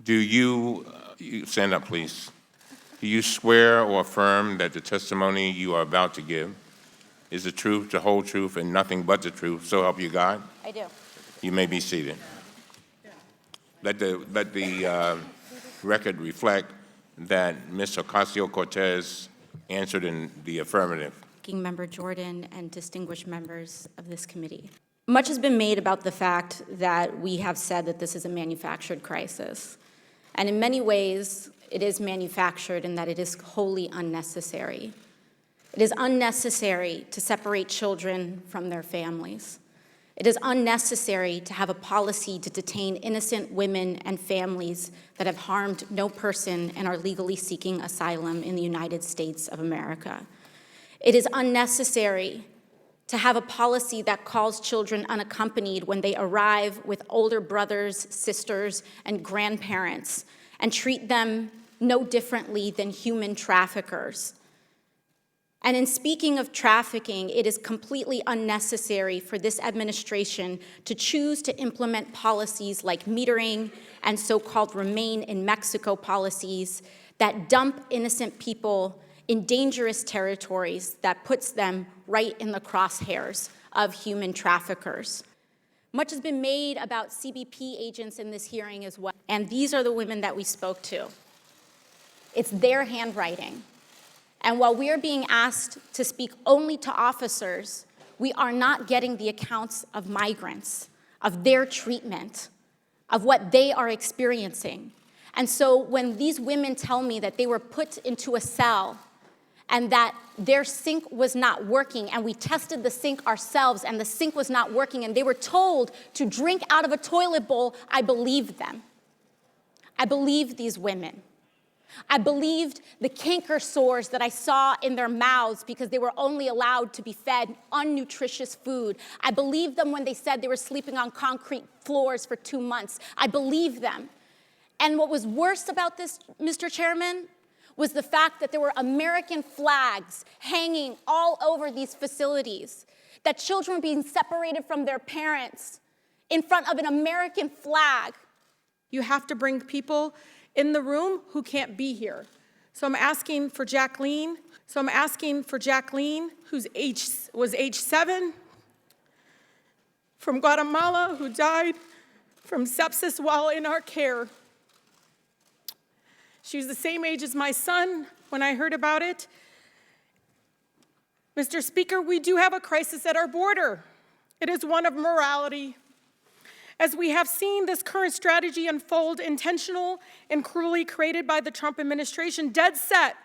Do you stand up, please. Do you swear or affirm that the testimony you are about to give is the truth, the whole truth, and nothing but the truth, so help you God? I do. You may be seated. Let the record reflect that Ms. Ocasio-Cortez answered in the affirmative. Member Jordan and distinguished members of this committee. Much has been made about the fact that we have said that this is a manufactured crisis. And in many ways, it is manufactured in that it is wholly unnecessary. It is unnecessary to separate children from their families. It is unnecessary to have a policy to detain innocent women and families that have harmed no person and are legally seeking asylum in the United States of America. It is unnecessary to have a policy that calls children unaccompanied when they arrive with older brothers, sisters, and grandparents and treat them no differently than human traffickers. And in speaking of trafficking, it is completely unnecessary for this administration to choose to implement policies like metering and so-called remain in Mexico policies that dump innocent people in dangerous territories that puts them right in the crosshairs of human traffickers. Much has been made about CBP agents in this hearing as well, and these are the women that we spoke to. It's their handwriting. And while we are being asked to speak only to officers, we are not getting the accounts of migrants, of their treatment, of what they are experiencing. And so when these women tell me that they were put into a cell and that their sink was not working, and we tested the sink ourselves, and the sink was not working, and they were told to drink out of a toilet bowl, I believed them. I believed these women. I believed the canker sores that I saw in their mouths because they were only allowed to be fed unnutritious food. I believed them when they said they were sleeping on concrete floors for 2 months. I believed them. And what was worse about this, Mr. Chairman, was the fact that there were American flags hanging all over these facilities, that children were being separated from their parents in front of an American flag. You have to bring people in the room who can't be here. So I'm asking for Jacqueline. Who was age 7, from Guatemala, who died from sepsis while in our care. She was the same age as my son when I heard about it. Mr. Speaker, we do have a crisis at our border. It is one of morality. As we have seen this current strategy unfold, intentional and cruelly created by the Trump administration, dead set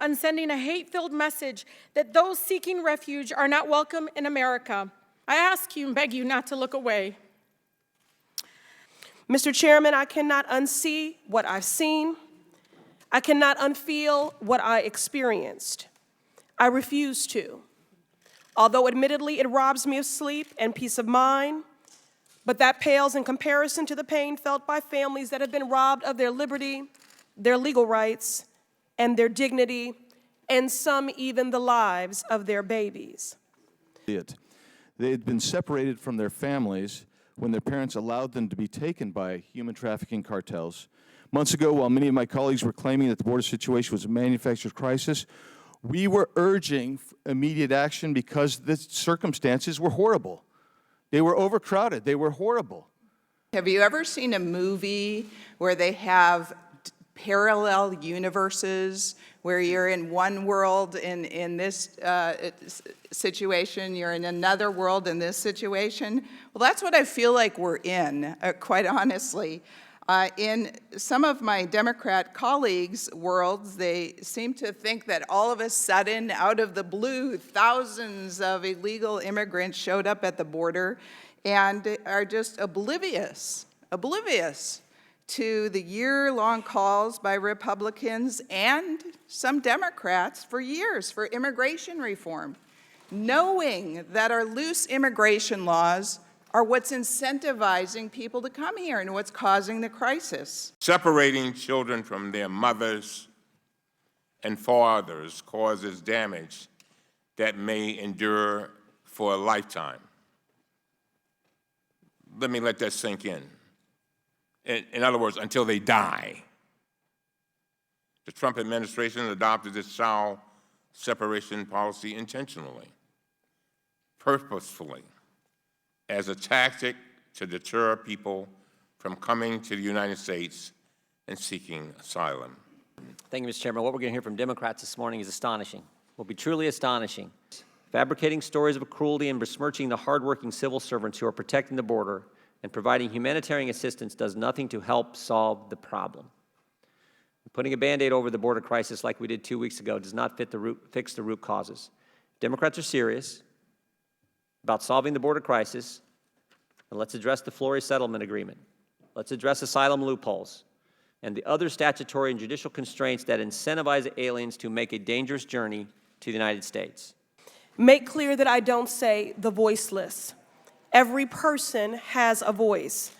on sending a hate-filled message that those seeking refuge are not welcome in America. I ask you and beg you not to look away. Mr. Chairman, I cannot unsee what I've seen. I cannot unfeel what I experienced. I refuse to. Although admittedly it robs me of sleep and peace of mind, but that pales in comparison to the pain felt by families that have been robbed of their liberty, their legal rights, and their dignity, and some even the lives of their babies. They had been separated from their families when their parents allowed them to be taken by human trafficking cartels. Months ago, while many of my colleagues were claiming that the border situation was a manufactured crisis, we were urging immediate action because the circumstances were horrible. They were overcrowded. They were horrible. Have you ever seen a movie where they have parallel universes, where you're in one world in this situation, you're in another world in this situation? Well, that's what I feel like we're in, quite honestly. In some of my Democrat colleagues' worlds, they seem to think that all of a sudden, out of the blue, thousands of illegal immigrants showed up at the border and are just oblivious to the year-long calls by Republicans and some Democrats for years for immigration reform, knowing that our loose immigration laws are what's incentivizing people to come here and what's causing the crisis. Separating children from their mothers and fathers causes damage that may endure for a lifetime. Let me let that sink in. In other words, until they die. The Trump administration adopted this child separation policy intentionally, purposefully, as a tactic to deter people from coming to the United States and seeking asylum. Thank you, Mr. Chairman. What we're going to hear from Democrats this morning is astonishing. Will be truly astonishing. Fabricating stories of cruelty and besmirching the hardworking civil servants who are protecting the border and providing humanitarian assistance does nothing to help solve the problem. Putting a Band-Aid over the border crisis like we did 2 weeks ago does not fix the root causes. Democrats are serious about solving the border crisis, and let's address the Flores settlement agreement. Let's address asylum loopholes and the other statutory and judicial constraints that incentivize aliens to make a dangerous journey to the United States. Make clear that I don't say the voiceless. Every person has a voice.